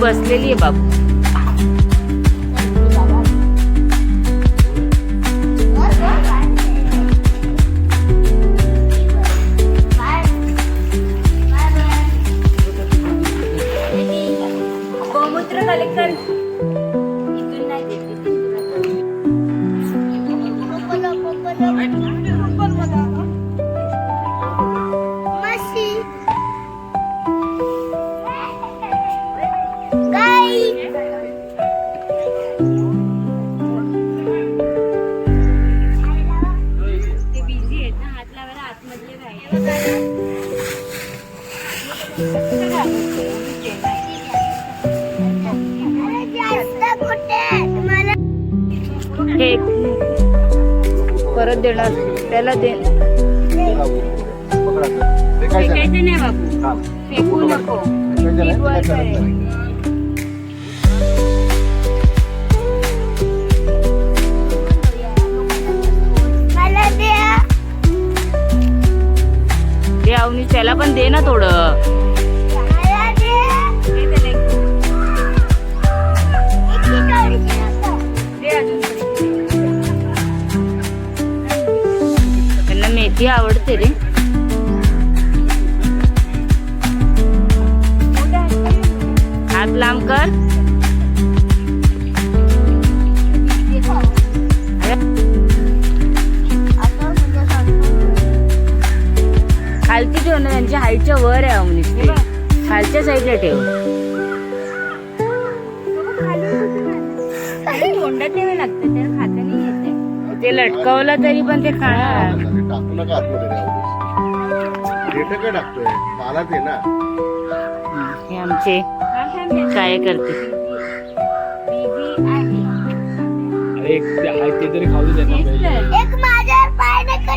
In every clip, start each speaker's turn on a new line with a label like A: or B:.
A: बसलेली आहे बाबू. गोमूत्र कलेक्ट कर. इथून नाही देत. हे परत देणार त्याला दे. फेकायचं नाही बाबू, फेकू नको. ते अवनी त्याला पण दे ना थोडं. त्यांना मेथी आवडते रे. हात लांब कर. खालती ठेव ना, त्यांच्या हाईटच्या वर आहे अवनी. खालच्या साईडला ठेव. तोंडात ठेवायला लागतं, त्याला खाता नाही येते. ते लटकवलं तरी पण ते खाणार. हे आमचे काय करते. एक माझ्यावर पाय नका.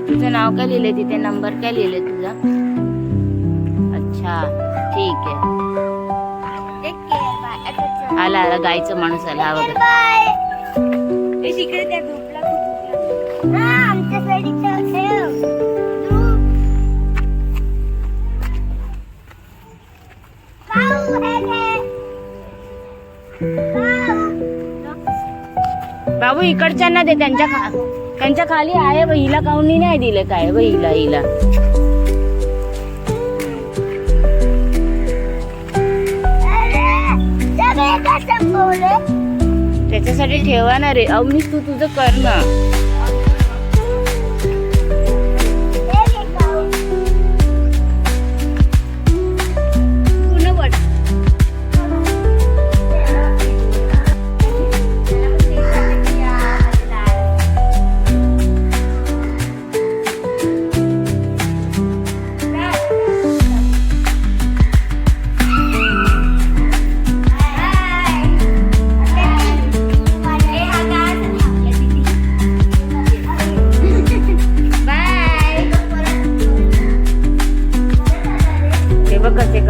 A: तुझं नाव काय लिहिलंय तिथे, नंबर काय लिहिलंय तुझा? अच्छा ठीक आहे. आला आला गायचं माणूस आला. हा बघा तिकडे त्या ग्रुपला आमच्या बाबू इकडच्यांना दे. त्यांच्या खाली आहे. हिला काऊनी नाही दिलं काय? हिला त्याच्यासाठी ठेवा ना रे. अवनीश तू तुझं कर ना.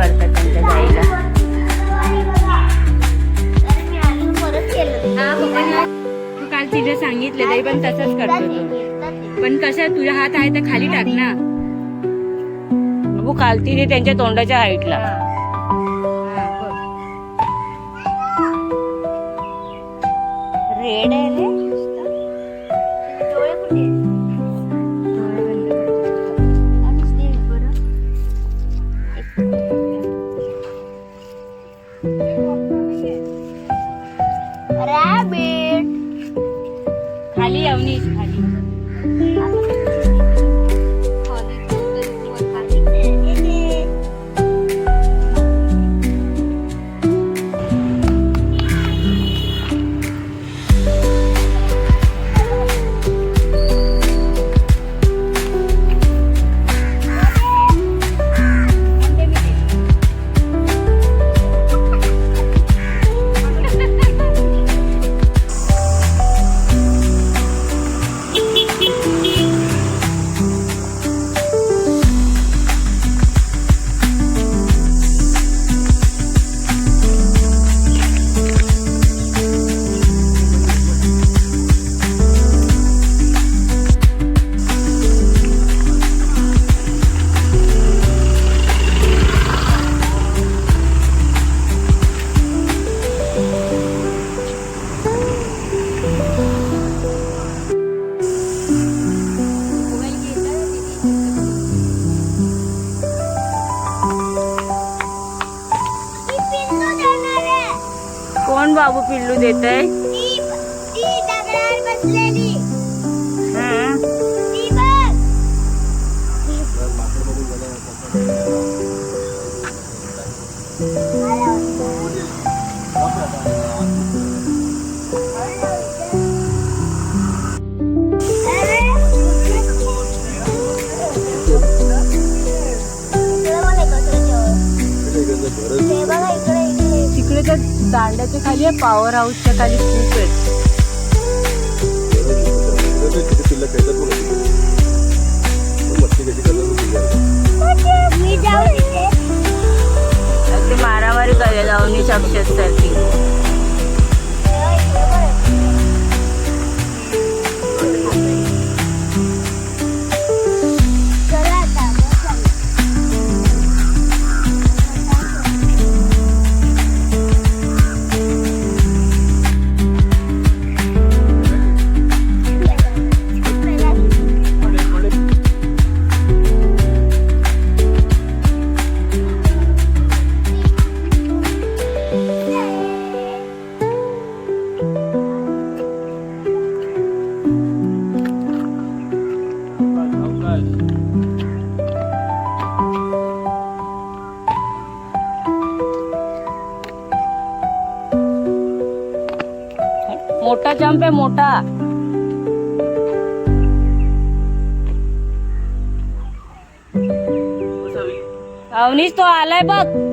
A: करतात त्यांच्या गाईला.
B: तू काल तिला सांगितलं तरी पण तसंच करतो तू. पण कसं तुझा हात आहे तर खाली टाक ना.
A: बघू खालती ते त्यांच्या तोंडाच्या हाईटला. रेड आहे रे.
B: डोळे कुठे?
A: रॅबिट
B: खाली अवनीश खाली.
A: कोण बाबू पिल्लू देत आहे? तिकडे तर दांड्याच्या खाली आहे, पॉवर हाऊसच्या खाली खूप आहेत. ते मारामारी करायला अवनीश अक्षत सारखी. मोठा जंप आहे मोठा. अवनीश तो आलाय बघ.